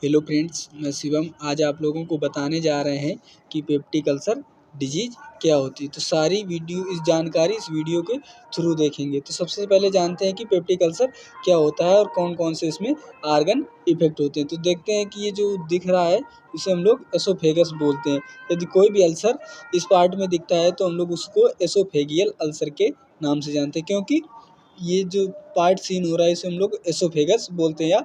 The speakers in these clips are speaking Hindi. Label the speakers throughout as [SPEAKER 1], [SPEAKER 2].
[SPEAKER 1] हेलो फ्रेंड्स, मैं शिवम। आज आप लोगों को बताने जा रहे हैं कि पेप्टिक अल्सर डिजीज़ क्या होती है। तो सारी जानकारी इस वीडियो के थ्रू देखेंगे। तो सबसे पहले जानते हैं कि पेप्टिक अल्सर क्या होता है और कौन कौन से इसमें आर्गन इफेक्ट होते हैं। तो देखते हैं कि ये जो दिख रहा है इसे हम लोग एसोफेगस बोलते हैं। यदि कोई भी अल्सर इस पार्ट में दिखता है तो हम लोग उसको एसोफेगियल अल्सर के नाम से जानते हैं, क्योंकि ये जो पार्ट सीन हो रहा है इसे हम लोग एसोफेगस बोलते हैं या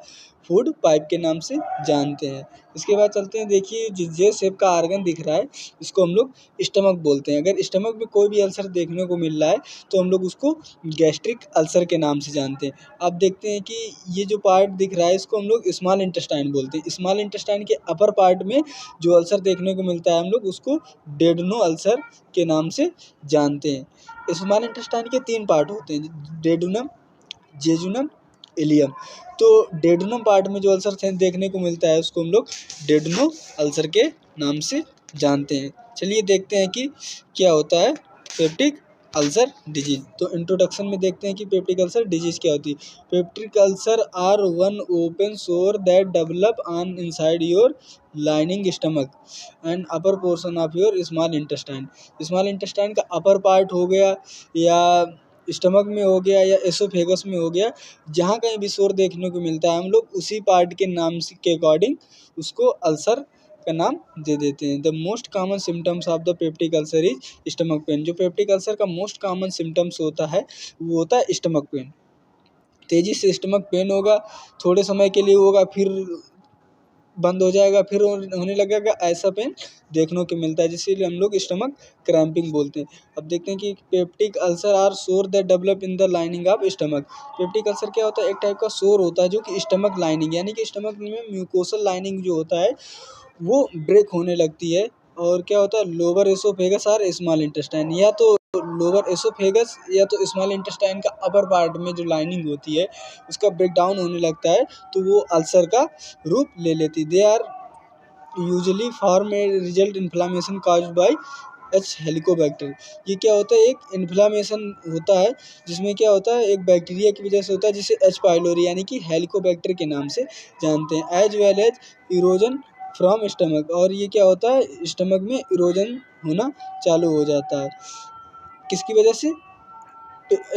[SPEAKER 1] फूड पाइप के नाम से जानते हैं। इसके बाद चलते हैं, देखिए जिस शेप का आर्गन दिख रहा है इसको हम लोग स्टमक बोलते हैं। अगर स्टमक में कोई भी अल्सर देखने को मिल रहा है तो हम लोग उसको गैस्ट्रिक अल्सर के नाम से जानते हैं। अब देखते हैं कि ये जो पार्ट दिख रहा है इसको हम लोग स्मॉल इंटेस्टाइन बोलते हैं। स्मॉल इंटेस्टाइन के अपर पार्ट में जो अल्सर देखने को मिलता है हम लोग उसको डेडनो अल्सर के नाम से जानते हैं। स्मॉल इंटेस्टाइन के 3 पार्ट होते हैं, डेडुनम, जेजुनम, इलियम। तो डेडुनम पार्ट में जो अल्सर देखने को मिलता है उसको हम लोग डेडनो अल्सर के नाम से जानते हैं। चलिए देखते हैं कि क्या होता है पेप्टिक अल्सर डिजीज। तो इंट्रोडक्शन में देखते हैं कि पेप्टिक अल्सर डिजीज क्या होती है। Peptic ulcer are one open sore that develop on inside your lining stomach and upper portion of your small intestine. Small intestine का अपर पार्ट हो गया या स्टमक में हो गया या एसोफेगस में हो गया, जहाँ कहीं भी शोर देखने को मिलता है हम लोग उसी पार्ट के नाम के अकॉर्डिंग उसको अल्सर का नाम दे देते हैं। The most common symptoms of the peptic ulcer is stomach pain. जो पेप्टिक अल्सर का मोस्ट कॉमन सिम्टम्स होता है वो होता है स्टमक पेन। तेज़ी से स्टमक पेन होगा, थोड़े समय के लिए होगा, फिर बंद हो जाएगा, फिर होने लगेगा। ऐसा पेन देखने को मिलता है, जिसलिए हम लोग स्टमक क्रैम्पिंग बोलते हैं। अब देखते हैं कि पेप्टिक अल्सर आर सोर that develop in the lining of stomach. Peptic ulcer क्या होता है? एक टाइप का सोर होता है जो कि स्टमक लाइनिंग यानी कि स्टमक में म्यूकोसल लाइनिंग जो होता है वो ब्रेक होने लगती है। और क्या होता है, लोअर एसोफेगस और स्मॉल इंटेस्टाइन, या तो लोअर एसोफेगस या तो स्मॉल इंटेस्टाइन का अपर पार्ट में जो लाइनिंग होती है उसका ब्रेक डाउन होने लगता है तो वो अल्सर का रूप ले लेती। They are usually form a result inflammation caused by H Helicobacter. ये क्या होता है, एक इन्फ्लामेशन होता है जिसमें क्या होता है, एक बैक्टीरिया की वजह से होता है जिसे एच पाइलोरी यानी कि हेलिकोबैक्टर के नाम से जानते हैं। As well as erosion from stomach, और ये क्या होता है, स्टमक में इरोजन होना चालू हो जाता है। किसकी वजह से?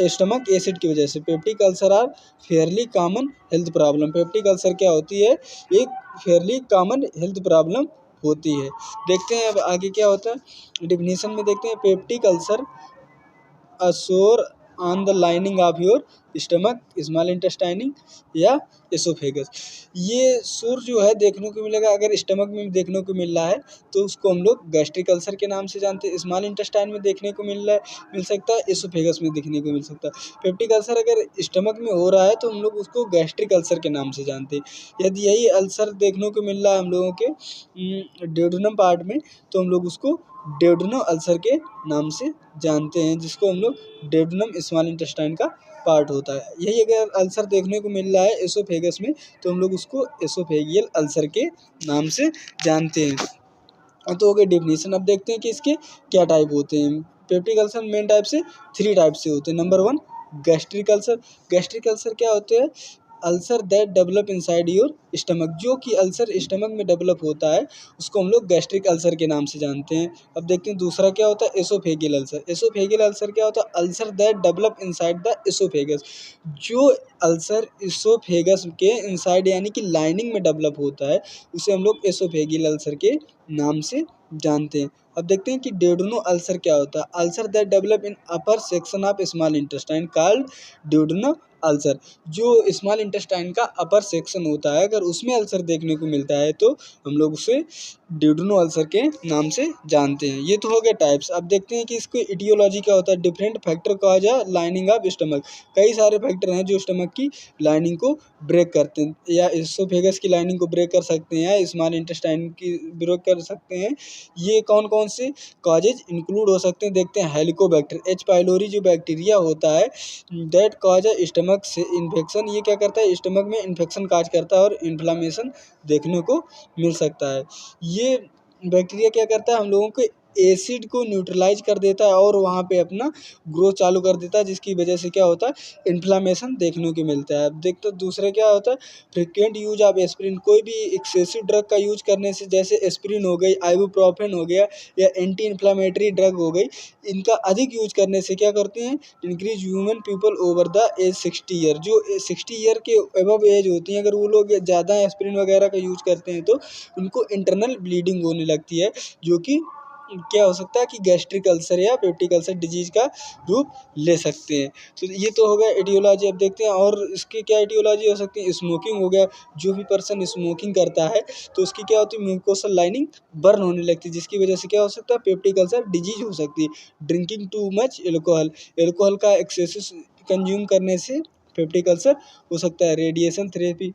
[SPEAKER 1] स्टमक एसिड की वजह से। Peptic ulcer are fairly common health problem. Peptic ulcer क्या होती है, एक फेयरली कॉमन हेल्थ प्रॉब्लम होती है। देखते हैं अब आगे क्या होता है। डिफिनीशन में देखते हैं, peptic ulcer a sore on the lining of your stomach, small intestine या एसोफेगस। ये सोर जो है देखने को मिलेगा, अगर स्टमक में देखने को मिल रहा है तो उसको हम लोग गैस्ट्रिक अल्सर के नाम से जानते हैं। स्मॉल इंटेस्टाइन में देखने को मिल सकता है, एसोफेगस में देखने को मिल सकता है। पेप्टिक अल्सर अगर स्टमक में हो रहा है तो हम लोग उसको गैस्ट्रिक अल्सर के नाम से जानते हैं। यदि यही अल्सर देखने को मिल रहा है हम लोगों के डेडुनम पार्ट में तो हम लोग उसको डेडुनम अल्सर के नाम से जानते हैं, जिसको हम लोग डेडुनम स्मॉल इंटेस्टाइन का पार्ट होता है। यही अगर अल्सर देखने को मिल रहा है एसोफेगस में तो हम लोग उसको एसोफेगियल अल्सर के नाम से जानते हैं। तो हो गई डिफिनीशन। अब देखते हैं कि इसके क्या टाइप होते हैं। पेप्टिक अल्सर मेन टाइप से 3 टाइप से होते हैं। Number 1 gastric ulcer. Gastric ulcer क्या होते हैं? Ulcer that develop inside your stomach. जो कि अल्सर स्टमक में डेवलप होता है उसको हम लोग गैस्ट्रिक अल्सर के नाम से जानते हैं। अब देखते हैं दूसरा क्या होता है, एसोफेगियल अल्सर। एसोफेगियल अल्सर क्या होता है? Ulcer that develop inside the oesophagus. जो अल्सर एसोफेगस के इनसाइड यानी कि लाइनिंग में डेवलप होता है उसे हम लोग एसोफेगियल अल्सर के नाम से जानते हैं। अब देखते हैं कि डेडुनो अल्सर क्या होता है। Ulcer that develop in upper section of small intestine called duodenal ulcer. जो स्मॉल इंटेस्टाइन का अपर सेक्शन होता है अगर उसमें अल्सर देखने को मिलता है तो हम लोग उसे डेडुनो अल्सर के नाम से जानते हैं। ये तो हो गए टाइप्स। अब देखते हैं कि इसको इटियोलॉजी क्या होता है। Different factor cause a lining of stomach. कई सारे फैक्टर हैं जो स्टमक की लाइनिंग को ब्रेक करते हैं, या एसोफेगस की लाइनिंग को ब्रेक कर सकते हैं, या स्मॉल इंटेस्टाइन की ब्रेक कर सकते हैं। ये कौन कौन से कॉजेज इंक्लूड हो सकते हैं देखते हैं। हेलिकोबैक्टर, एच पाइलोरी जो बैक्टीरिया होता है दैट कॉज अ स्टमक से इन्फेक्शन। ये क्या करता है, स्टमक में इन्फेक्शन काज करता है और इन्फ्लामेशन देखने को मिल सकता है। ये बैक्टीरिया क्या करता है, हम लोगों के एसिड को न्यूट्रलाइज कर देता है और वहाँ पे अपना ग्रोथ चालू कर देता है, जिसकी वजह से क्या होता है, इन्फ्लामेशन देखने को मिलता है। अब देखते दूसरे क्या होता है, फ्रिक्वेंट यूज ऑफ एस्पिरिन। कोई भी एक्सेसिव ड्रग का यूज करने से, जैसे एस्पिरिन हो गई, आइबुप्रोफेन हो गया या एंटी इन्फ्लामेटरी ड्रग हो गई, इनका अधिक यूज करने से क्या करते हैं, increase human people over the age 60 year. जो 60 ईयर के अबव एज होती हैं, अगर वो लोग ज़्यादा एस्पिरिन वगैरह का यूज करते हैं तो उनको इंटरनल ब्लीडिंग होने लगती है, जो कि क्या हो सकता है कि गैस्ट्रिक अल्सर या पेप्टिक अल्सर डिजीज का रूप ले सकते हैं। तो ये तो हो गया एटियोलॉजी। अब देखते हैं और इसकी क्या एटियोलॉजी हो सकती है। स्मोकिंग हो गया, जो भी पर्सन स्मोकिंग करता है तो उसकी क्या होती है, म्यूकोसल लाइनिंग बर्न होने लगती है, जिसकी वजह से क्या हो सकता है, पेप्टिक अल्सर डिजीज हो सकती है। Drinking too much alcohol, alcohol का एक्सेसिव कंज्यूम करने से पेप्टिक अल्सर हो सकता है। रेडिएशन थेरेपी,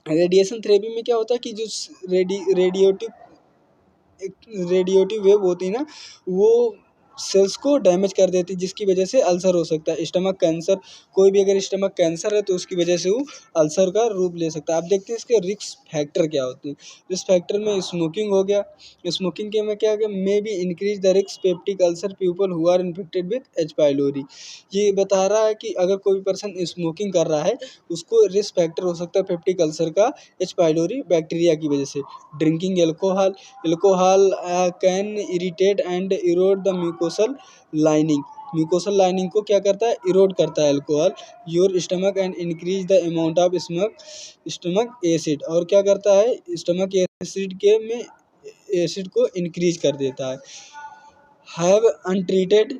[SPEAKER 1] रेडिएशन थेरेपी में क्या होता है कि जो रेडिएटिव वेव होती है ना, वो सेल्स को डैमेज कर देती है, जिसकी वजह से अल्सर हो सकता है। स्टमक कैंसर, कोई भी अगर स्टमक कैंसर है तो उसकी वजह से वो अल्सर का रूप ले सकता है। आप देखते हैं इसके रिस्क फैक्टर क्या होते हैं। रिस्क फैक्टर में स्मोकिंग हो गया, स्मोकिंग के में क्या है, may be increase the risk peptic ulcer people who are infected with H pylori. ये बता रहा है कि अगर कोई पर्सन स्मोकिंग कर रहा है उसको रिस्क फैक्टर हो सकता है पेप्टिक अल्सर का एच पाइलोरी बैक्टीरिया की वजह से। Drinking alcohol, alcohol can irritate and Erode the mucosal lining. Mucosal lining को क्या करता है, इरोड करता है alcohol. Your stomach and increase the amount of stomach acid, और क्या करता है, स्टमक एसिड के में एसिड को इंक्रीज कर देता है। हैव अनट्रीटेड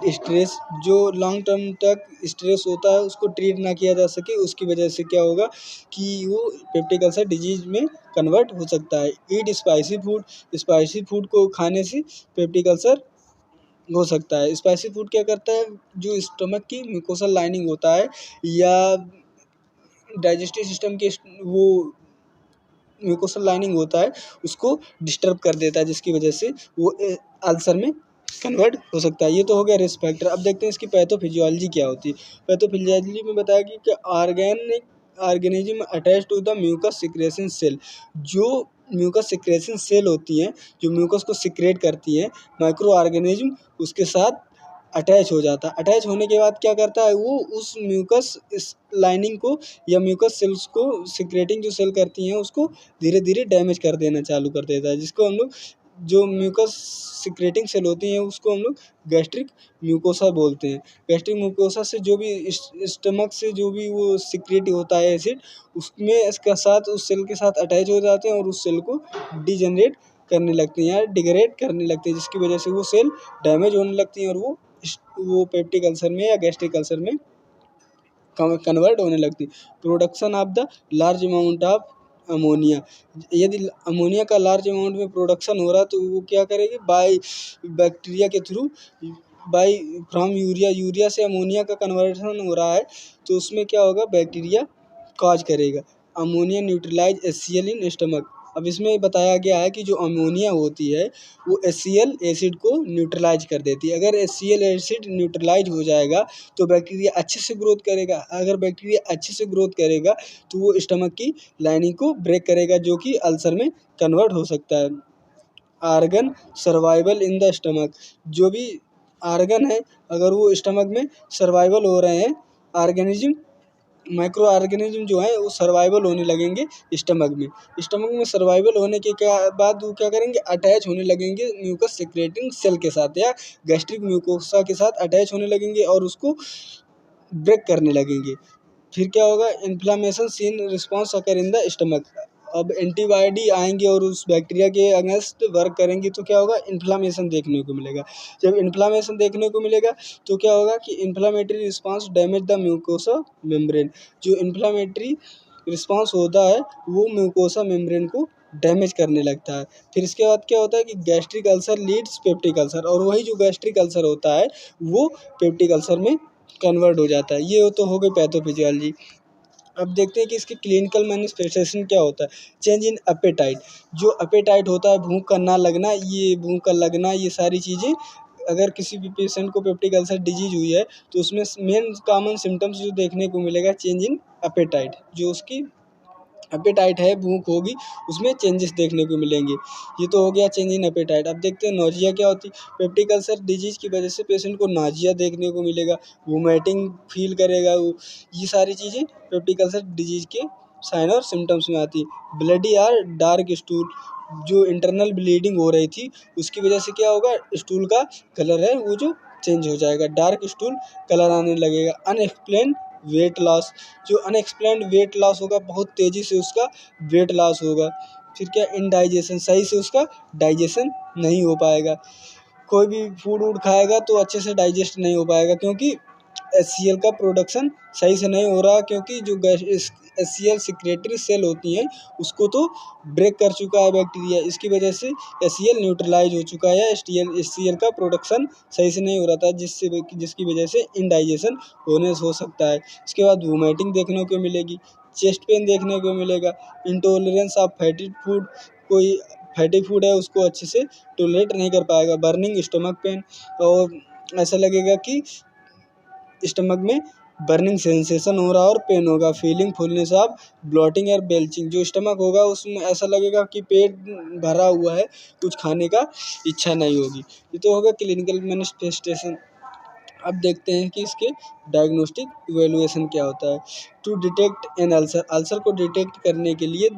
[SPEAKER 1] स्ट्रेस, जो लॉन्ग टर्म तक स्ट्रेस होता है उसको ट्रीट ना किया जा सके, उसकी वजह से क्या होगा कि वो पेप्टिक अल्सर डिजीज में कन्वर्ट हो सकता है। ईट स्पाइसी फूड, स्पाइसी फूड को खाने से पेप्टिक अल्सर हो सकता है। स्पाइसी फूड क्या करता है, जो स्टमक की म्यूकोसल लाइनिंग होता है या डाइजेस्टिव सिस्टम के वो म्यूकोसल लाइनिंग होता है उसको डिस्टर्ब कर देता है, जिसकी वजह से वो अल्सर में कन्वर्ट हो सकता है। ये तो हो गया रिस्क फैक्टर। अब देखते हैं इसकी पैथोफिजियोलॉजी क्या होती है। पैथोफिजियोलॉजी में बताया कि organism attach to the mucus secretion cell, जो म्यूकस सिक्रेशन सेल होती हैं, जो म्यूकस को सिक्रेट करती हैं, माइक्रो ऑर्गेनिज्म उसके साथ अटैच हो जाता है। अटैच होने के बाद क्या करता है, वो उस म्यूकस इस लाइनिंग को या म्यूकस सेल्स को सिक्रेटिंग जो सेल करती हैं उसको धीरे धीरे डैमेज कर देना चालू कर देता है, जिसको हम लोग, जो म्यूकस सिक्रेटिंग सेल होती हैं उसको हम लोग गैस्ट्रिक म्यूकोसा बोलते हैं। गैस्ट्रिक म्यूकोसा से जो भी स्टमक से जो भी वो सिक्रेट होता है एसिड, उसमें इसका साथ उस सेल के साथ अटैच हो जाते हैं और उस सेल को डिजेनरेट करने लगती हैं या डिग्रेड करने लगती है, जिसकी वजह से वो सेल डैमेज होने लगती हैं और वो पेप्टिक अल्सर में या गैस्ट्रिक अल्सर में कन्वर्ट होने लगती है। Production of the large amount of ammonia, यदि अमोनिया का लार्ज अमाउंट में प्रोडक्शन हो रहा है तो वो क्या करेगी, बाय बैक्टीरिया के थ्रू, बाय फ्रॉम यूरिया से अमोनिया का कन्वर्शन हो रहा है तो उसमें क्या होगा, बैक्टीरिया कॉज करेगा। Ammonia neutralise HCl in stomach. अब इसमें बताया गया है कि जो अमोनिया होती है वो HCl एसिड को न्यूट्रलाइज कर देती है। अगर HCl एसिड न्यूट्रलाइज हो जाएगा तो बैक्टीरिया अच्छे से ग्रोथ करेगा। अगर बैक्टीरिया अच्छे से ग्रोथ करेगा तो वो स्टमक की लाइनिंग को ब्रेक करेगा, जो कि अल्सर में कन्वर्ट हो सकता है। Organ survival in the stomach, जो भी आर्गन है अगर वो स्टमक में सर्वाइवल हो रहे हैं, ऑर्गेनिज्म माइक्रो ऑर्गेनिज्म जो है वो सर्वाइवल होने लगेंगे स्टमक में। स्टमक में सर्वाइवल होने के क्या बाद वो क्या करेंगे, अटैच होने लगेंगे म्यूकस सिक्रेटिंग सेल के साथ या गैस्ट्रिक म्यूकोसा के साथ अटैच होने लगेंगे और उसको ब्रेक करने लगेंगे। फिर क्या होगा, inflammation seen response occur in the stomach. अब एंटीबॉडी आएंगे और उस बैक्टीरिया के अगेंस्ट वर्क करेंगी तो क्या होगा, इन्फ्लामेशन देखने को मिलेगा। जब इन्फ्लामेशन देखने को मिलेगा तो क्या होगा कि inflammatory response damage the mucosa membrane. जो इन्फ्लामेटरी रिस्पॉन्स होता है वो म्यूकोसा मेम्ब्रेन को डैमेज करने लगता है। फिर इसके बाद क्या होता है कि gastric ulcer leads peptic ulcer, और वही जो गैस्ट्रिक अल्सर होता है वो पेप्टिक अल्सर में कन्वर्ट हो जाता है। ये तो हो गई पैथोफिजियोलॉजी। अब देखते हैं कि इसकी क्लिनिकल मैनिफेस्टेशन क्या होता है। चेंज इन अपेटाइट, जो अपेटाइट होता है, भूख का ना लगना, ये भूख का लगना, ये सारी चीज़ें अगर किसी भी पेशेंट को पेप्टिक अल्सर डिजीज हुई है तो उसमें मेन कॉमन सिम्टम्स जो देखने को मिलेगा, चेंज इन अपेटाइट, जो उसकी एपेटाइट है, भूख होगी, उसमें चेंजेस देखने को मिलेंगे। ये तो हो गया चेंज इन एपेटाइट। अब देखते हैं नोजिया क्या होती है। पेप्टिक अल्सर डिजीज की वजह से पेशेंट को नाजिया देखने को मिलेगा, वोमिटिंग फील करेगा वो। ये सारी चीज़ें पेप्टिक अल्सर डिजीज के साइन और सिम्टम्स में आती है। ब्लडी और डार्क स्टूल, जो इंटरनल ब्लीडिंग हो रही थी उसकी वजह से क्या होगा, स्टूल का कलर है वो जो चेंज हो जाएगा, डार्क स्टूल कलर आने लगेगा। अनएक्सप्लेन वेट लॉस, जो अनएक्सप्लेन्ड वेट लॉस होगा, बहुत तेज़ी से उसका वेट लॉस होगा। फिर क्या, इनडाइजेशन, सही से उसका डाइजेशन नहीं हो पाएगा। कोई भी फूड वूड खाएगा तो अच्छे से डाइजेस्ट नहीं हो पाएगा, क्योंकि HCl का प्रोडक्शन सही से नहीं हो रहा, क्योंकि जो HCl सिक्रेटरी सेल होती हैं उसको तो ब्रेक कर चुका है बैक्टीरिया। इसकी वजह से HCl न्यूट्रलाइज हो चुका है, HCl का प्रोडक्शन सही से नहीं हो रहा था, जिसकी वजह से इनडाइजेशन हो सकता है। इसके बाद वोमिटिंग देखने को मिलेगी, चेस्ट पेन देखने को मिलेगा, इंटॉलरेंस ऑफ फैटी फूड, कोई फैटी फूड है उसको अच्छे से टॉलरेट नहीं कर पाएगा, बर्निंग स्टमक पेन, और ऐसा लगेगा कि स्टमक में बर्निंग सेंसेशन हो रहा और पेन होगा। फीलिंग फुलनेस ऑफ ब्लोटिंग और बेल्चिंग, जो स्टमक होगा उसमें ऐसा लगेगा कि पेट भरा हुआ है, कुछ खाने का इच्छा नहीं होगी। ये तो होगा क्लिनिकल मैनिफेस्टेशन। अब देखते हैं कि इसके डायग्नोस्टिक इवेलुएशन क्या होता है। To detect an ulcer, ulcer को डिटेक्ट करने के लिए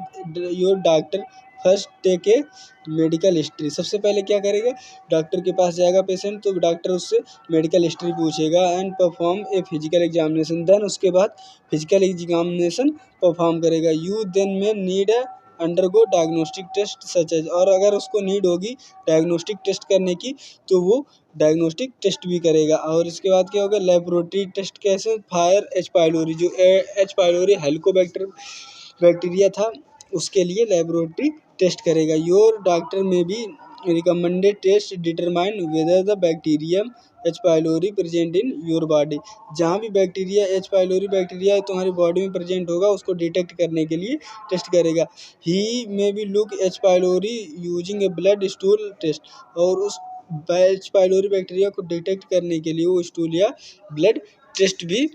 [SPEAKER 1] your doctor first take a medical history. सबसे पहले क्या करेगा, डॉक्टर के पास जाएगा पेशेंट, तो डॉक्टर उससे मेडिकल हिस्ट्री पूछेगा and perform a physical examination. Then उसके बाद फिजिकल एग्जामिनेशन परफॉर्म करेगा। You then may need a undergo diagnostic test such as, और अगर उसको नीड होगी डायग्नोस्टिक टेस्ट करने की तो वो डायग्नोस्टिक टेस्ट भी करेगा। और इसके बाद क्या होगा, लेबोरेटरी टेस्ट कैसे, फायर एच पाइलोरी, जो एच पाइलोरी हेलिकोबैक्टर बैक्टीरिया था उसके लिए लेबोरेटरी टेस्ट करेगा। Your doctor may be recommended test determine whether the bacterium H pylori present in your body, जहाँ भी बैक्टीरिया एच पाइलोरी बैक्टीरिया तुम्हारी बॉडी में प्रेजेंट होगा उसको डिटेक्ट करने के लिए टेस्ट करेगा। He may be look H pylori using a blood stool test, और उस एच पाइलोरी बैक्टीरिया को डिटेक्ट करने के लिए वो स्टूल या ब्लड टेस्ट भी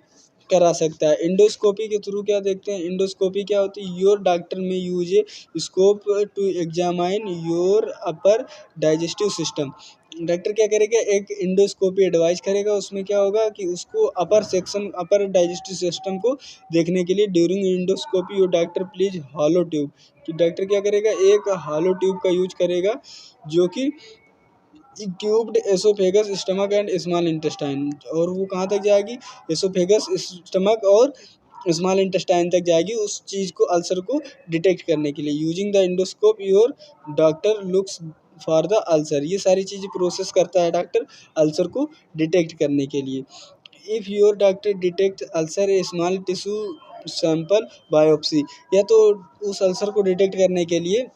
[SPEAKER 1] करा सकता है। इंडोस्कोपी के थ्रू क्या देखते हैं, इंडोस्कोपी क्या होती है, your doctor may use a scope to examine your upper digestive system. Doctor क्या करेगा, एक इंडोस्कोपी एडवाइस करेगा, उसमें क्या होगा कि उसको अपर डाइजेस्टिव सिस्टम को देखने के लिए during endoscopy your doctor please hollow tube, कि डॉक्टर क्या करेगा, एक हॉलो ट्यूब का यूज करेगा जो कि tubed oesophagus stomach and small intestine, और वो कहाँ तक जाएगी, एसोफेगस स्टमक और स्मॉल इंटेस्टाइन तक जाएगी उस चीज़ को, अल्सर को डिटेक्ट करने के लिए। Using the endoscope your doctor looks for the ulcer, ये सारी चीज़ें प्रोसेस करता है डॉक्टर अल्सर को डिटेक्ट करने के लिए। If your doctor detect ulcer A small tissue sample biopsy, या तो उस अल्सर को डिटेक्ट करने के लिए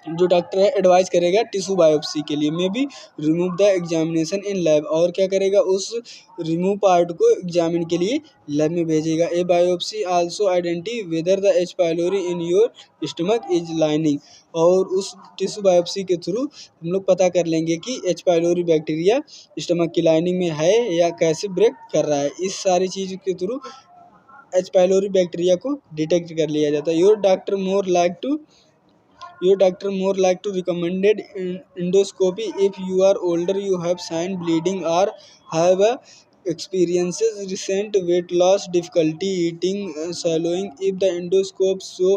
[SPEAKER 1] जो डॉक्टर है एडवाइस करेगा टिश्यू बायोप्सी के लिए। May be remove the examination in lab, और क्या करेगा, उस रिमूव पार्ट को एग्जामिन के लिए लैब में भेजेगा। A biopsy also identify whether the H pylori in your stomach is lining, और उस टिश्यू बायोप्सी के थ्रू हम लोग पता कर लेंगे कि एच पाइलोरी बैक्टीरिया स्टमक की लाइनिंग में है या कैसे ब्रेक कर रहा है। इस सारी चीज़ के थ्रू एच पाइलोरी बैक्टीरिया को डिटेक्ट कर लिया जाता है। Your doctor more like to recommended endoscopy if you are older, you have sign bleeding, or have experiences recent weight loss, difficulty eating, swallowing. If the endoscope show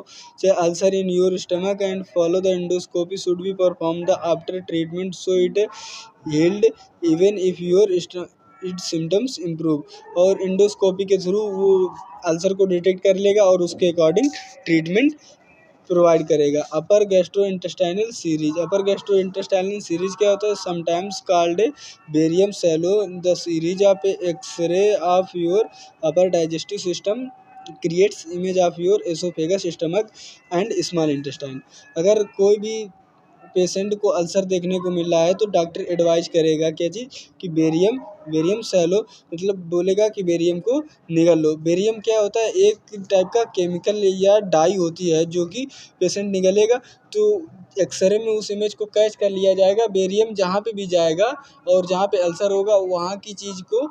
[SPEAKER 1] ulcer in your stomach and follow the endoscopy should be performed after treatment so it healed even if your its symptoms improve, और इंडोस्कोपी के थ्रू वो अल्सर को डिटेक्ट कर लेगा और उसके अकॉर्डिंग ट्रीटमेंट प्रोवाइड करेगा। Upper gastrointestinal series, upper gastrointestinal series क्या होता है, sometimes called barium swallow, the series of X ray of your upper digestive system creates image of your oesophagus stomach and small intestine. अगर कोई भी पेशेंट को अल्सर देखने को मिल रहा है तो डॉक्टर एडवाइज करेगा क्या चीज़, कि बेरियम सैलो, मतलब बोलेगा कि बेरियम को निगल लो। बेरियम क्या होता है, एक टाइप का केमिकल या डाई होती है जो कि पेशेंट निगलेगा तो एक्सरे में उस इमेज को कैच कर लिया जाएगा। बेरियम जहाँ पे भी जाएगा और जहाँ पे अल्सर होगा वहाँ की चीज़ को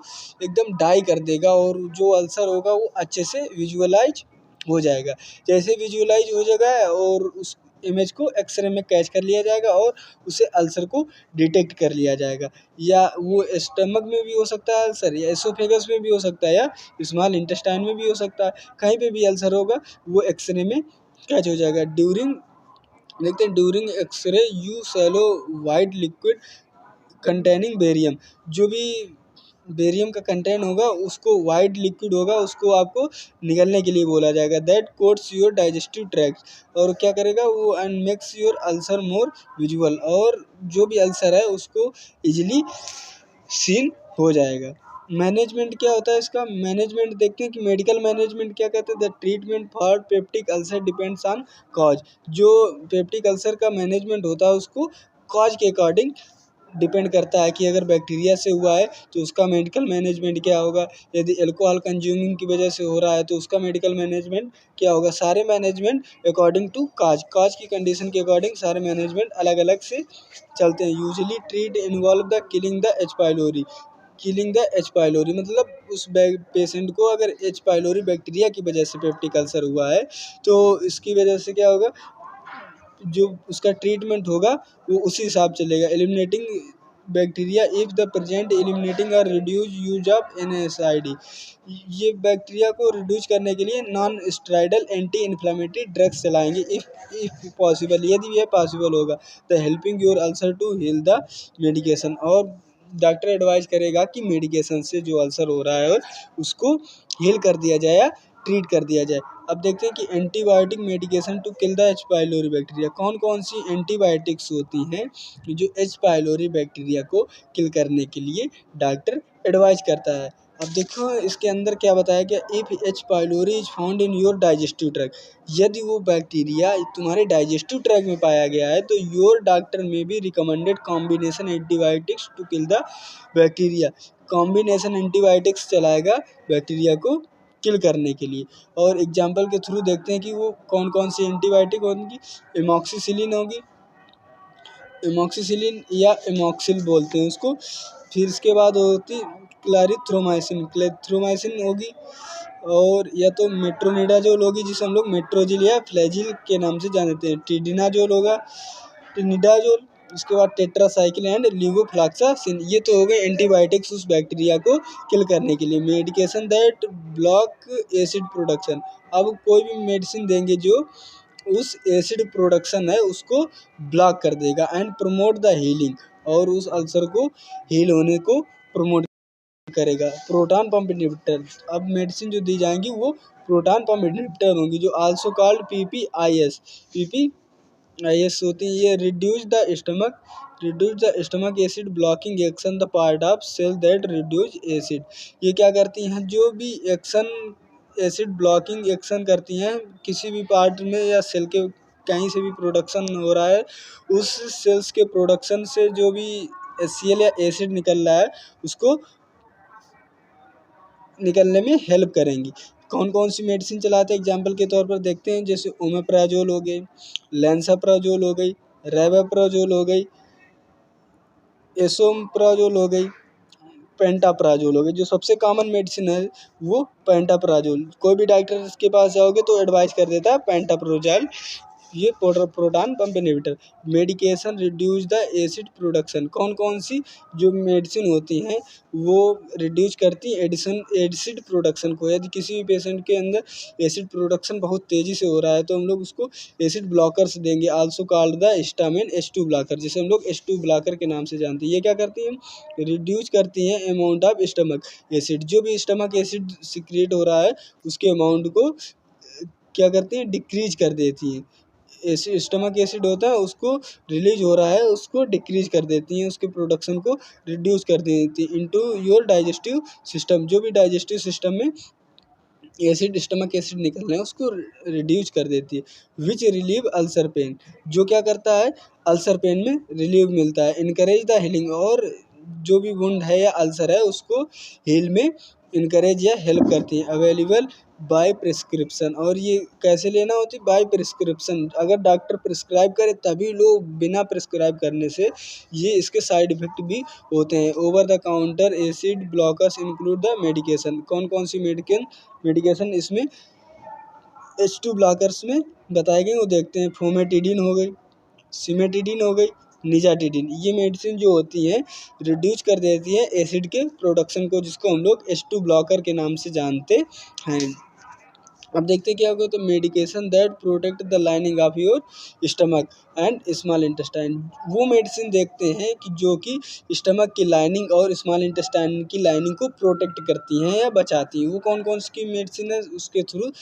[SPEAKER 1] एकदम डाई कर देगा और जो अल्सर होगा वो अच्छे से विजुअलाइज हो जाएगा। जैसे विजुअलाइज हो जाएगा और उस इमेज को एक्सरे में कैच कर लिया जाएगा और उसे अल्सर को डिटेक्ट कर लिया जाएगा। या वो स्टमक में भी हो सकता है अल्सर, या एसोफेगस में भी हो सकता है, या स्मॉल इंटेस्टाइन में भी हो सकता है। कहीं पे भी अल्सर होगा वो एक्सरे में कैच हो जाएगा। देखते हैं during X ray you swallow white liquid containing barium, जो भी बेरियम का कंटेंट होगा उसको वाइट लिक्विड होगा उसको आपको निगलने के लिए बोला जाएगा। That quotes your digestive tract, और क्या करेगा वो, and makes your ulcer more visual, और जो भी अल्सर है उसको इजीली सीन हो जाएगा। मैनेजमेंट क्या होता है इसका, मैनेजमेंट देखते हैं कि मेडिकल मैनेजमेंट क्या कहते हैं। The treatment for peptic ulcer depends on cause, जो पेप्टिक अल्सर का मैनेजमेंट होता है उसको कॉज के अकॉर्डिंग डिपेंड करता है कि अगर बैक्टीरिया से हुआ है तो उसका मेडिकल मैनेजमेंट क्या होगा, यदि अल्कोहल कंज्यूमिंग की वजह से हो रहा है तो उसका मेडिकल मैनेजमेंट क्या होगा। सारे मैनेजमेंट अकॉर्डिंग टू काज की कंडीशन के अकॉर्डिंग सारे मैनेजमेंट अलग अलग से चलते हैं। Usually treat involve the killing the H pylori, killing the H pylori मतलब उस पेशेंट को अगर एच पाइलोरी बैक्टीरिया की वजह से पेप्टिक अल्सर हुआ है तो इसकी वजह से क्या होगा, जो उसका ट्रीटमेंट होगा वो उसी हिसाब चलेगा। Eliminating bacteria if the present eliminating और रिड्यूस यूज ऑफ NSAID, ये बैक्टीरिया को रिड्यूस करने के लिए non steroidal anti inflammatory drugs चलाएंगे इफ पॉसिबल, यदि यह पॉसिबल होगा। The helping your ulcer to heal the medication, और डॉक्टर एडवाइज करेगा कि मेडिकेशन से जो अल्सर हो रहा है उसको हील कर दिया जाए या ट्रीट कर दिया जाए। अब देखते हैं कि antibiotic medication to kill the H pylori bacteria, कौन कौन सी एंटीबायोटिक्स होती हैं जो एच पाइलोरी बैक्टीरिया को किल करने के लिए डॉक्टर एडवाइज करता है। अब देखो इसके अंदर क्या बताया गया, if H pylori is found in your digestive tract, यदि वो बैक्टीरिया तुम्हारे डाइजेस्टिव ट्रैक्ट में पाया गया है तो your doctor may be recommended combination antibiotics to kill the bacteria, combination antibiotics चलाएगा बैक्टीरिया को किल करने के लिए। और एग्जाम्पल के थ्रू देखते हैं कि वो कौन कौन सी एंटीबायोटिक होंगी। एमॉक्सिसिलिन होगी, एमॉक्सिसिलिन या एमॉक्सिल बोलते हैं उसको। फिर इसके बाद होती क्लैरिथ्रोमाइसिन, क्लैरिथ्रोमाइसिन होगी, और या तो मेट्रोनिडाजोल होगी जिसे हम लोग मेट्रोजिल या फ्लैजिल के नाम से जानते हैं। टिडिनाजोल होगा, टिनिडाजोल, उसके बाद टेट्रासाइक्लिन एंड लीवोफ्लॉक्सासिन, ये तो हो गए एंटीबायोटिक्स उस बैक्टीरिया को किल करने के लिए। Medication that block acid production, अब कोई भी मेडिसिन देंगे जो उस एसिड प्रोडक्शन है उसको ब्लॉक कर देगा। एंड प्रमोट द हीलिंग, और उस अल्सर को हील होने को प्रमोट करेगा। प्रोटॉन पंप इनहिबिटर, अब मेडिसिन जो दी जाएंगी वो प्रोटॉन पंप इनहिबिटर होंगी जो आल्सो कॉल्ड PPIS होती है। ये reduce the stomach acid blocking action the part of cell that reduce acid, ये क्या करती हैं, जो भी एक्शन एसिड ब्लॉकिंग एक्शन करती हैं किसी भी पार्ट में या सेल के कहीं से भी प्रोडक्शन हो रहा है उस सेल्स के प्रोडक्शन से जो भी HCl या एसिड निकल रहा है उसको निकलने में हेल्प करेंगी। कौन कौन सी मेडिसिन चलाते हैं एग्जाम्पल के तौर पर देखते हैं, जैसे ओमेप्राजोल हो गई, लेंसाप्राजोल हो गई, रेवाप्राजोल हो गई, एसोमप्राजोल हो गई, पेंटाप्राजोल हो गई। जो सबसे कॉमन मेडिसिन है वो पेंटाप्राजोल, कोई भी डॉक्टर के पास जाओगे तो एडवाइस कर देता है पेंटाप्रोजाल, ये proton pump inhibitor. Medication reduce the acid production, कौन कौन सी जो मेडिसिन होती हैं वो रिड्यूस करती हैं एसिड प्रोडक्शन को। यदि किसी भी पेशेंट के अंदर एसिड प्रोडक्शन बहुत तेज़ी से हो रहा है तो हम लोग उसको एसिड ब्लॉकर्स देंगे, also called the histamine H2 blocker, जिसे हम लोग H2 ब्लॉकर के नाम से जानते हैं। ये क्या करती हैं, रिड्यूस करती हैं अमाउंट ऑफ स्टमक एसिड, जो भी स्टमक एसिड सिक्रिएट हो रहा है उसके अमाउंट को क्या करती हैं, डिक्रीज कर देती हैं। स्टमक एसिड होता है उसको रिलीज हो रहा है उसको डिक्रीज कर देती हैं, उसके प्रोडक्शन को रिड्यूस कर देती हैं इनटू योर डाइजेस्टिव सिस्टम, जो भी डाइजेस्टिव सिस्टम में एसिड स्टमक एसिड निकल रहे हैं उसको रिड्यूस कर देती है। विच रिलीव अल्सर पेन, जो क्या करता है अल्सर पेन में रिलीव मिलता है। इनकरेज द हीलिंग, और जो भी वुंड है या अल्सर है उसको हील में इनकरेज या हेल्प करती हैं। अवेलेबल बाय प्रिस्क्रिप्शन, और ये कैसे लेना होती है, बाय प्रिस्क्रिप्शन, अगर डॉक्टर प्रिस्क्राइब करे तभी लो, बिना प्रिस्क्राइब करने से ये इसके साइड इफेक्ट भी होते हैं। Over the counter acid blockers include the medication, कौन कौन सी मेडिकेशन इसमें H2 ब्लॉकर्स में बताए गए वो देखते हैं। फोमेटिडिन हो गई, सिमेटिडिन हो गई, निजाटिडिन। ये मेडिसिन जो होती है रिड्यूस कर देती है एसिड के प्रोडक्शन को, जिसको हम लोग H2 ब्लॉकर के नाम से जानते हैं। अब देखते हैं क्या होगा। तो medication that protect the lining of your stomach and small intestine. वो मेडिसिन देखते हैं कि जो कि स्टमक की लाइनिंग और स्मॉल इंटेस्टाइन की लाइनिंग को प्रोटेक्ट करती हैं या बचाती हैं। वो कौन कौन सी मेडिसिन है उसके थ्रू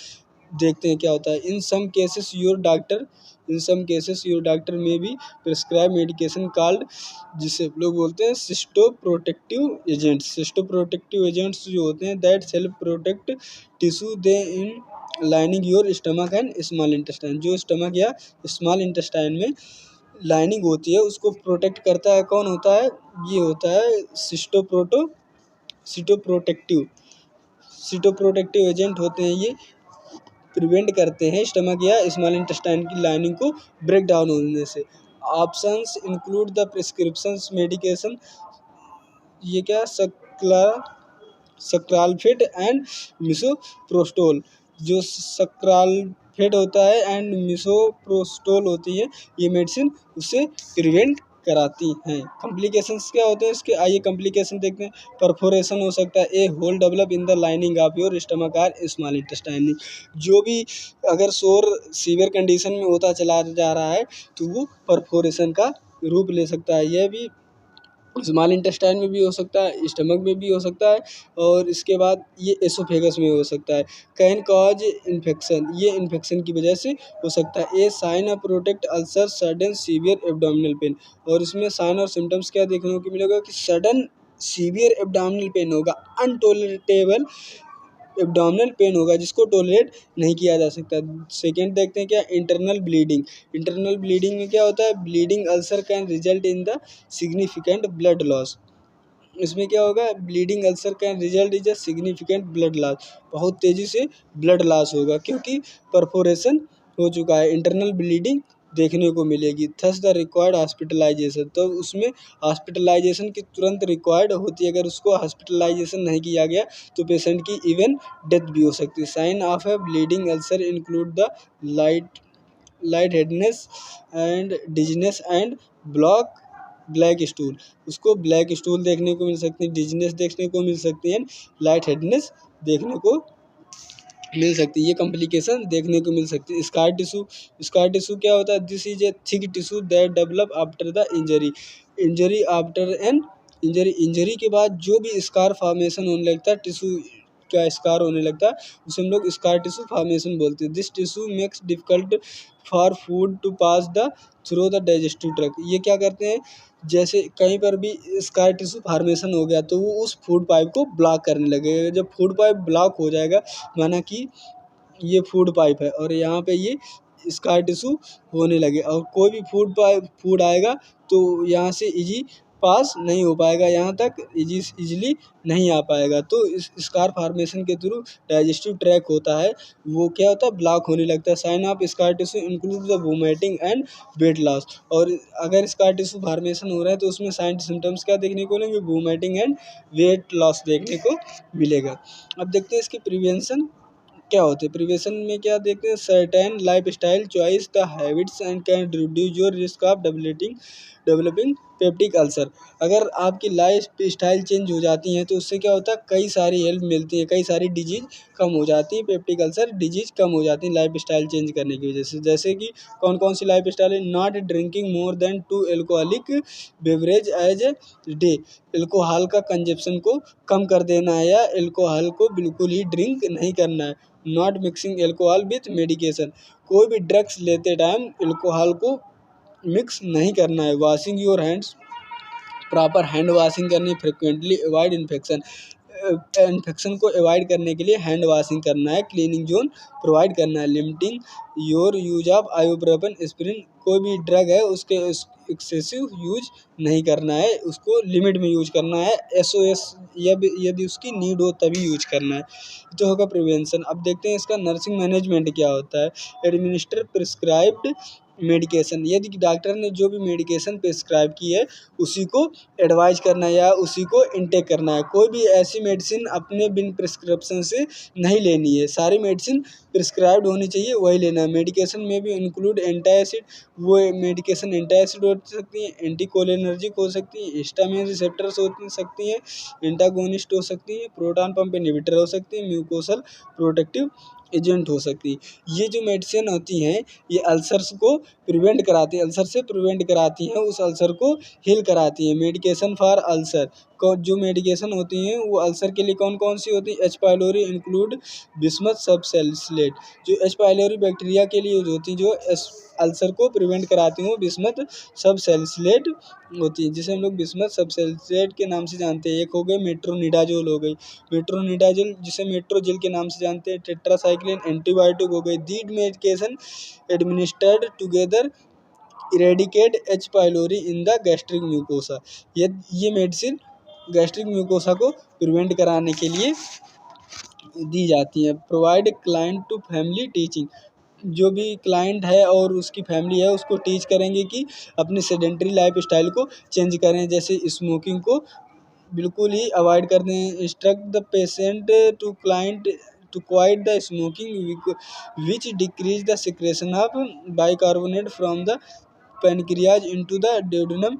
[SPEAKER 1] देखते हैं क्या होता है। इन some cases your doctor may भी प्रिस्क्राइब मेडिकेशन कॉल्ड, जिसे लोग बोलते हैं सिस्टोप्रोटेक्टिव एजेंट्स। सिस्टोप्रोटेक्टिव एजेंट्स जो होते हैं that help protect tissue they in lining your stomach and small intestine. जो स्टमक या स्मॉल इंटेस्टाइन में लाइनिंग होती है उसको प्रोटेक्ट करता है। कौन होता है? ये होता है सिटोप्रोटेक्टिव एजेंट होते हैं। ये प्रिवेंट करते हैं स्टमक या स्मॉल इंटेस्टाइन की लाइनिंग को ब्रेक डाउन होने से। Options include the prescriptions medication, ये क्या सक्रालफेट एंड मिसोप्रोस्टोल। जो सक्रालफेट होता है एंड मिसोप्रोस्टोल होती है, ये मेडिसिन उससे प्रिवेंट कराती हैं। कॉम्प्लिकेशंस क्या होते हैं इसके, आइए कॉम्प्लिकेशन देखते हैं। परफोरेशन हो सकता है, a hole develop in the lining of your stomach और स्मॉल इंटेस्टाइन। जो भी अगर शोर सीवियर कंडीशन में होता चला जा रहा है तो वो परफोरेशन का रूप ले सकता है। यह भी स्मॉल इंटेस्टाइन में भी हो सकता है, स्टमक में भी हो सकता है, और इसके बाद ये एसोफेगस में हो सकता है। कैन कॉज इन्फेक्शन, ये इन्फेक्शन की वजह से हो सकता है। A sign of protect ulcer sudden severe abdominal pain, और इसमें साइन और सिम्टम्स क्या देखने को मिलेगा कि सडन सीवियर एब्डोमिनल पेन होगा, अनटोलरेटेबल एब्डोमिनल पेन होगा जिसको टॉलरेट नहीं किया जा सकता। सेकेंड देखते हैं क्या, इंटरनल ब्लीडिंग। इंटरनल ब्लीडिंग में क्या होता है, bleeding ulcer can result in the significant blood loss. इसमें क्या होगा, bleeding ulcer can result is a significant blood loss, बहुत तेज़ी से ब्लड लॉस होगा क्योंकि परफोरेशन हो चुका है। इंटरनल ब्लीडिंग देखने को मिलेगी। थस द रिक्वायर्ड हॉस्पिटलाइजेशन, तो उसमें हॉस्पिटलाइजेशन की तुरंत रिक्वायर्ड होती है। अगर उसको हॉस्पिटलाइजेशन नहीं किया गया तो पेशेंट की इवन डेथ भी हो सकती है। Sign of a bleeding ulcer include the light headedness and dizziness and black stool. उसको ब्लैक स्टूल देखने को मिल सकती है, डिजीनेस देखने को मिल सकती है, लाइट हेडनेस देखने को मिल सकती है। ये कॉम्प्लिकेशन देखने को मिल सकती है। स्कार टिश्यू क्या होता है, this is a thick tissue that develop after the injury after an injury के बाद जो भी स्कार फॉर्मेशन होने लगता है, टिश्यू का स्कार होने लगता है, उसे हम लोग स्कार टिश्यू फॉर्मेशन बोलते हैं। This tissue makes difficult for food to pass the through the digestive tract. ये क्या करते हैं, जैसे कहीं पर भी स्कार टिश्यू फॉर्मेशन हो गया तो वो उस फूड पाइप को ब्लॉक करने लगेगा। जब फूड पाइप ब्लॉक हो जाएगा, माना कि ये फूड पाइप है और यहाँ पे ये स्कार टिश्यू होने लगे, और कोई भी फूड आएगा तो यहाँ से इजी पास नहीं हो पाएगा, यहाँ तक इजीली नहीं आ पाएगा। तो इस स्कार फॉर्मेशन के थ्रू डाइजेस्टिव ट्रैक होता है, वो क्या होता है, ब्लॉक होने लगता है। Sign of scar tissue include the vomiting and weight loss. और अगर स्कार टिश्यू फॉर्मेशन हो रहा है तो उसमें साइन सिम्टम्स क्या देखने को मिलेंगे, वोमिटिंग एंड वेट लॉस देखने को मिलेगा। अब देखते हैं इसकी प्रिवेंशन क्या होते हैं। प्रिवेंशन में क्या देखते हैं, certain life style choice the habits and can reduce your risk of developing peptic ulcer. अगर आपकी लाइफ स्टाइल चेंज हो जाती है तो उससे क्या होता है, कई सारी हेल्प मिलती है, कई सारी डिजीज कम हो जाती है, पेप्टिक अल्सर डिजीज कम हो जाती है लाइफ स्टाइल चेंज करने की वजह से। जैसे कि कौन कौन सी लाइफ स्टाइल है, not drinking more than 2 alcoholic beverage as a day. Alcohol का कंजप्शन को कम कर देना है या एल्कोहल को बिल्कुल ही ड्रिंक नहीं करना है। Not mixing alcohol with medication, कोई भी ड्रग्स लेते टाइम एल्कोहल को मिक्स नहीं करना है। Washing your hands, proper hand washing करनी, फ्रिक्वेंटली अवॉइड इन्फेक्शन को अवॉइड करने के लिए हैंड वॉशिंग करना है, क्लीनिंग जोन प्रोवाइड करना है। Limiting your use of ibuprofen aspirin, कोई भी ड्रग है उसके एक्सेसिव यूज नहीं करना है, उसको लिमिट में यूज करना है। SOS यदि उसकी नीड हो तभी यूज करना है। तो होगा प्रिवेंशन। अब देखते हैं इसका नर्सिंग मैनेजमेंट क्या होता है। एडमिनिस्टर प्रिस्क्राइब्ड मेडिकेशन, यदि डॉक्टर ने जो भी मेडिकेशन प्रिस्क्राइब की है उसी को एडवाइज करना है या उसी को इनटेक करना है। कोई भी ऐसी मेडिसिन अपने बिन प्रिस्क्रिप्शन से नहीं लेनी है, सारी मेडिसिन प्रिस्क्राइब्ड होनी चाहिए वही लेना है। मेडिकेशन में भी इंक्लूड एंटासिड, वो मेडिकेशन एंटासिड हो सकती हैं, एंटीकोलिनर्जिक हो सकती हैं, हिस्टामिन रिसेप्टर्स हो सकती हैं, एंटागोनिस्ट हो सकती हैं, प्रोटॉन पंप इनहिबिटर हो सकती हैं, म्यूकोसल प्रोटेक्टिव एजेंट हो सकती है। ये जो मेडिसिन होती हैं ये अल्सर्स को प्रिवेंट कराती है, अल्सर से प्रिवेंट कराती हैं, उस अल्सर को हील कराती हैं। मेडिकेशन फॉर अल्सर को जो मेडिकेशन होती हैं वो अल्सर के लिए कौन कौन सी होती है? एच पाइलोरी इंक्लूड बिस्मथ सबसेलिसलेट, जो एच पाइलोरी बैक्टीरिया के लिए यूज होती हैं, जो अल्सर को प्रिवेंट कराती हैं वो बिस्मथ सबसेलिसलेट होती है, जिसे हम लोग बिस्मथ सबसेलिसलेट के नाम से जानते हैं। एक हो गए मेट्रोनिडाजोल हो गई, मेट्रोनिडाजोल जिसे मेट्रोजिल के नाम से जानते हैं। टेट्रासाइक्लिन एंटीबायोटिक हो गई। These medication administered together eradicate H pylori in the gastric mucosa, ये मेडिसिन गैस्ट्रिक म्यूकोसा को प्रिवेंट कराने के लिए दी जाती है। Provide client to family teaching, जो भी क्लाइंट है और उसकी फैमिली है उसको टीच करेंगे कि अपनी सेडेंटरी लाइफ स्टाइल को चेंज करें, जैसे स्मोकिंग को बिल्कुल ही अवॉइड कर दें। Instruct the patient to client to quit the smoking which decrease the secretion of bicarbonate from the pancreas into the duodenum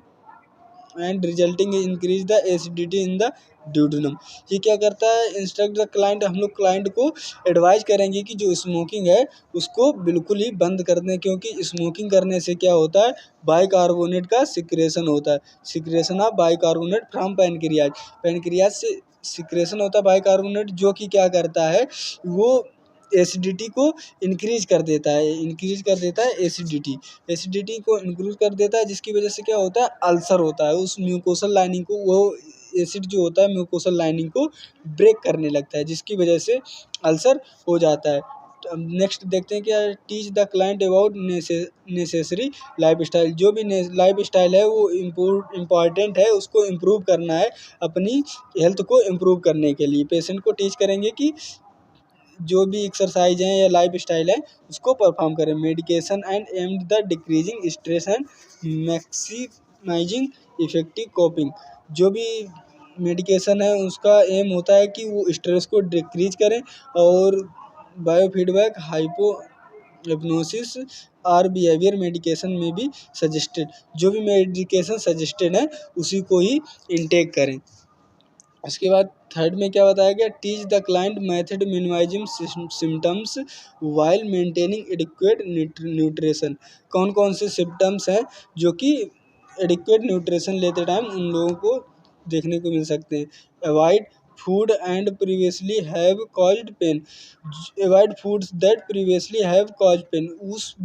[SPEAKER 1] and resulting increase the acidity in the duodenum. ये क्या करता है? इंस्ट्रक्ट द क्लाइंट, हम लोग क्लाइंट को एडवाइज करेंगे कि जो स्मोकिंग है उसको बिल्कुल ही बंद कर दें, क्योंकि स्मोकिंग करने से क्या होता है? बाइकार्बोनेट का सिक्रेशन होता है, secretion of bicarbonate from pancreas, pancreas से सिक्रेशन होता है बाइकार्बोनेट, जो कि क्या करता है? वो एसिडिटी को इंक्रीज कर देता है, इंक्रीज कर देता है एसिडिटी को इंक्रीज कर देता है, जिसकी वजह से क्या होता है? अल्सर होता है। उस म्यूकोसल लाइनिंग को, वो एसिड जो होता है म्यूकोसल लाइनिंग को ब्रेक करने लगता है, जिसकी वजह से अल्सर हो जाता है। तो अब नेक्स्ट देखते हैं क्या? Teach the client about necessary life style, जो भी लाइफ स्टाइल है वो इम्पॉर्टेंट है, उसको इम्प्रूव करना है, अपनी हेल्थ को इम्प्रूव करने के लिए पेशेंट को टीच करेंगे कि जो भी एक्सरसाइज हैं या लाइफ स्टाइल है उसको परफॉर्म करें। Medication and aimed the decreasing stress and maximising effective coping, जो भी मेडिकेशन है उसका एम होता है कि वो स्ट्रेस को डिक्रीज करें और बायोफीडबैक, हाइपो हिप्नोसिस और बिहेवियर मेडिकेशन में भी सजेस्टेड, जो भी मेडिकेशन सजेस्टेड है उसी को ही इनटेक करें। उसके बाद थर्ड में क्या बताया गया? Teach the client method minimising symptoms while maintaining adequate nutrition, कौन कौन से सिम्टम्स हैं जो कि एडिक्वेट न्यूट्रिशन लेते टाइम उन लोगों को देखने को मिल सकते हैं। Avoid food and previously have caused pain, avoid foods that previously have caused pain, उस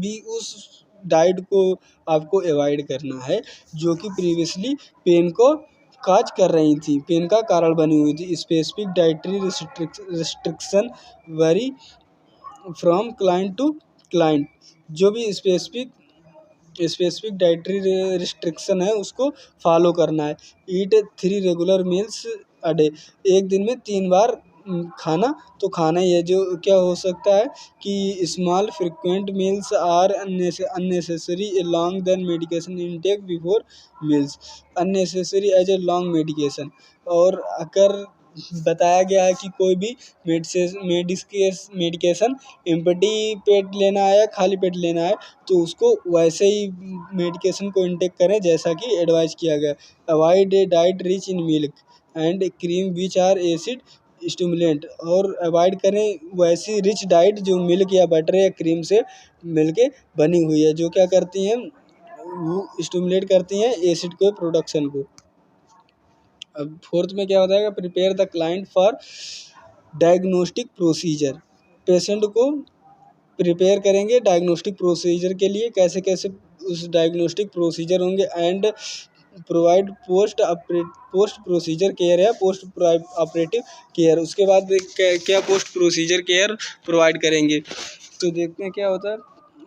[SPEAKER 1] डाइट को आपको अवॉइड करना है जो कि प्रीवियसली पेन को काज कर रही थी, पेन का कारण बनी हुई थी। Specific dietary restriction vary from client to client, जो भी स्पेसिफिक डाइटरी रिस्ट्रिक्शन है उसको फॉलो करना है। ईट 3 रेगुलर मील्स अ डे, एक दिन में 3 बार खाना तो खाना ही है। जो क्या हो सकता है कि small frequent meals are unnecessary a long then medication intake before meals, unnecessary as a long medication. और अगर बताया गया है कि कोई भी मेडिकेशन एम्प्टी पेट लेना है या खाली पेट लेना है तो उसको वैसे ही मेडिकेशन को इनटेक करें जैसा कि एडवाइस किया गया। Avoid a diet rich in milk and cream which are acid stimulant, और अवॉइड करें वैसी रिच डाइट जो मिल्क या बटर या क्रीम से मिलके बनी हुई है, जो क्या करती हैं? वो स्टिमुलेट करती हैं एसिड के प्रोडक्शन को। अब फोर्थ में क्या बताएगा? Prepare the client for diagnostic procedure, patient को प्रिपेयर करेंगे डायग्नोस्टिक प्रोसीजर के लिए, कैसे कैसे उस डायग्नोस्टिक प्रोसीजर होंगे। And provide post procedure care या पोस्ट ऑपरेटिव केयर, उसके बाद क्या पोस्ट प्रोसीजर केयर प्रोवाइड करेंगे। तो देखते हैं क्या होता है।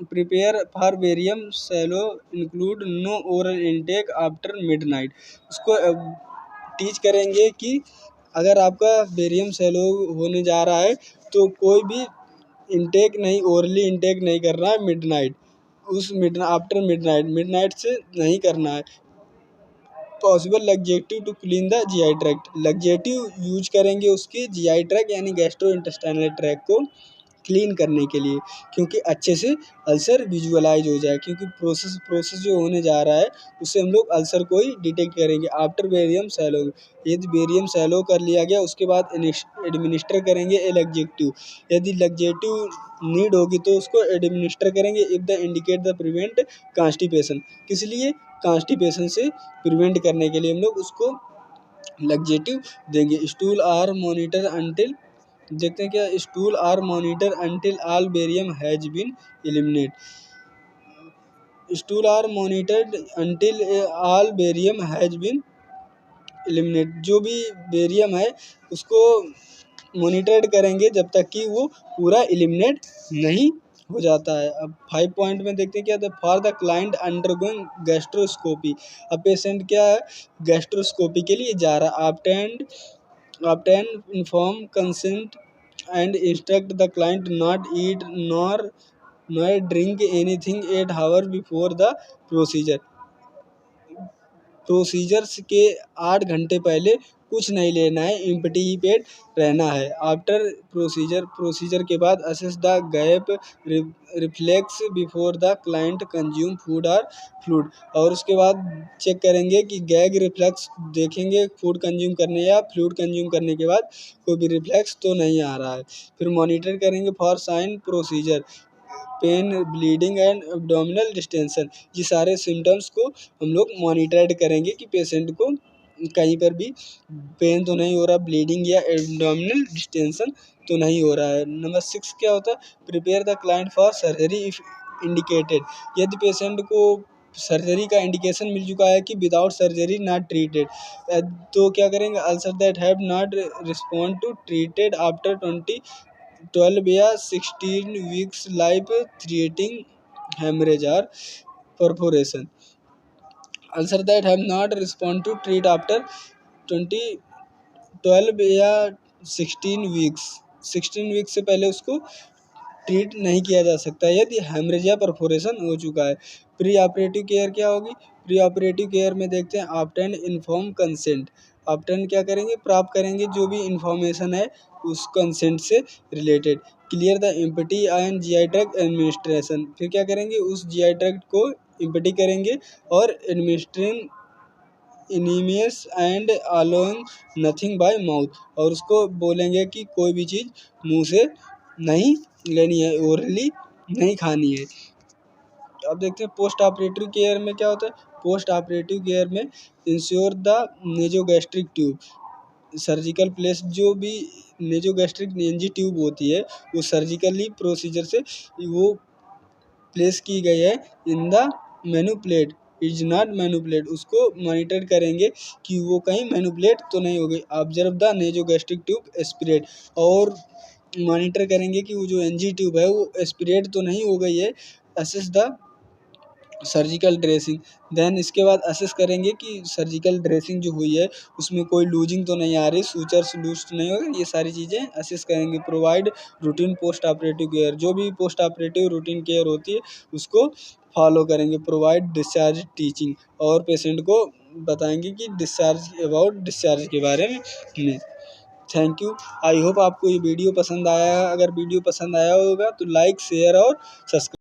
[SPEAKER 1] Prepare for barium swallow include no oral intake after midnight, उसको टीच करेंगे कि अगर आपका बेरियम सैलो होने जा रहा है तो कोई भी इनटेक नहीं, ओरली इनटेक नहीं करना है मिडनाइट, उस आफ्टर मिडनाइट से नहीं करना है। Possible laxative to clean the GI tract, laxative use करेंगे उसके जीआई ट्रैक्ट यानी गैस्ट्रो इंटेस्टाइनल ट्रैक्ट को क्लीन करने के लिए, क्योंकि अच्छे से अल्सर विजुअलाइज हो जाए, क्योंकि प्रोसेस जो होने जा रहा है उससे हम लोग अल्सर को ही डिटेक्ट करेंगे। आफ्टर बेरियम सैलो, यदि बेरियम सैलो कर लिया गया उसके बाद एडमिनिस्टर करेंगे ए लग्जेटिव, यदि लग्जेटिव नीड होगी तो उसको एडमिनिस्टर करेंगे। If the indicate the prevent constipation, किस लिए? कॉन्स्टिपेशन से प्रिवेंट करने के लिए हम लोग उसको लग्जेटिव देंगे। स्टूल आर मॉनिटर अंटिल, देखते हैं क्या, stool are monitor until all barium has been eliminate, stool are monitored until all barium has been eliminate, जो भी बेरियम है उसको मॉनिटर्ड करेंगे जब तक कि वो पूरा एलिमिनेट नहीं हो जाता है। अब 5 पॉइंट में देखते हैं क्या था, for the client undergoing gastroscopy, अब पेशेंट क्या है गैस्ट्रोस्कोपी के लिए जा रहा, obtain informed consent and instruct the client not eat nor drink anything 8 hours before the procedure, procedures के 8 घंटे पहले कुछ नहीं लेना है, एम्प्टी ही पेट रहना है। आफ्टर प्रोसीजर के बाद assess the gap reflex before the client consume food और फ्लूइड, और उसके बाद चेक करेंगे कि गैग रिफ्लेक्स देखेंगे फूड कंज्यूम करने या फ्लूइड कंज्यूम करने के बाद कोई भी रिफ्लेक्स तो नहीं आ रहा है। फिर मॉनिटर करेंगे for sign procedure, pain, bleeding and abdominal distension, ये सारे सिम्टम्स को हम लोग मॉनिटर करेंगे कि पेशेंट को कहीं पर भी पेन तो नहीं हो रहा, ब्लीडिंग या एब्डोमिनल डिस्टेंशन तो नहीं हो रहा है। नंबर 6 क्या होता है, prepare the client for surgery if indicated, यदि पेशेंट को सर्जरी का इंडिकेशन मिल चुका है कि विदाउट सर्जरी नॉट ट्रीटेड, तो क्या करेंगे, ulcer that have not respond to treated after 12 या 16 वीक्स लाइफ थ्रेटनिंग हेमरेज और perforation, ulcer that have not respond to treat after 12 या 16 वीक्स से पहले उसको ट्रीट नहीं किया जा सकता यदि हेमरेज या परफोरेशन हो चुका है। प्री ऑपरेटिव केयर क्या होगी, प्री ऑपरेटिव केयर में देखते हैं ऑब्टेन इन्फॉर्म कंसेंट, ऑब्टेन क्या करेंगे, प्राप्त करेंगे जो भी इंफॉर्मेशन है उस कंसेंट से related. Clear the empty and GI tract administration, फिर क्या करेंगे, उस जीआई ट्रैक्ट को एम्प्टी करेंगे और administering enemas and allowing nothing by mouth, और उसको बोलेंगे कि कोई भी चीज़ मुंह से नहीं लेनी है, ओरली नहीं खानी है। अब देखते हैं पोस्ट ऑपरेटिव केयर में क्या होता है, पोस्ट ऑपरेटिव केयर में ensure the nasogastric tube, surgical place, जो भी नेजोगैस्ट्रिक एनजी ट्यूब होती है वो सर्जिकली प्रोसीजर से वो प्लेस की गई है इन द मैनुप्लेट इज नॉट मैनुप्लेट, उसको मॉनिटर करेंगे कि वो कहीं मैनुप्लेट तो नहीं हो गई। Observe the nasogastric tube aspirate, और मॉनिटर करेंगे कि वो जो एनजी ट्यूब है वो एस्पिरेट तो नहीं हो गई है। Assess the surgical dressing, then इसके बाद असेस करेंगे कि सर्जिकल ड्रेसिंग जो हुई है उसमें कोई लूजिंग तो नहीं आ रही, सूचर्स लूज तो नहीं हो गए, ये सारी चीज़ें असेस करेंगे। Provide routine post operative care, जो भी पोस्ट ऑपरेटिव रूटीन केयर होती है उसको फॉलो करेंगे। प्रोवाइड डिस्चार्ज टीचिंग, और पेशेंट को बताएंगे कि डिस्चार्ज के बारे में। थैंक यू, आई होप आपको ये वीडियो पसंद आया है। अगर वीडियो पसंद आया होगा तो लाइक, शेयर और सब्सक्राइब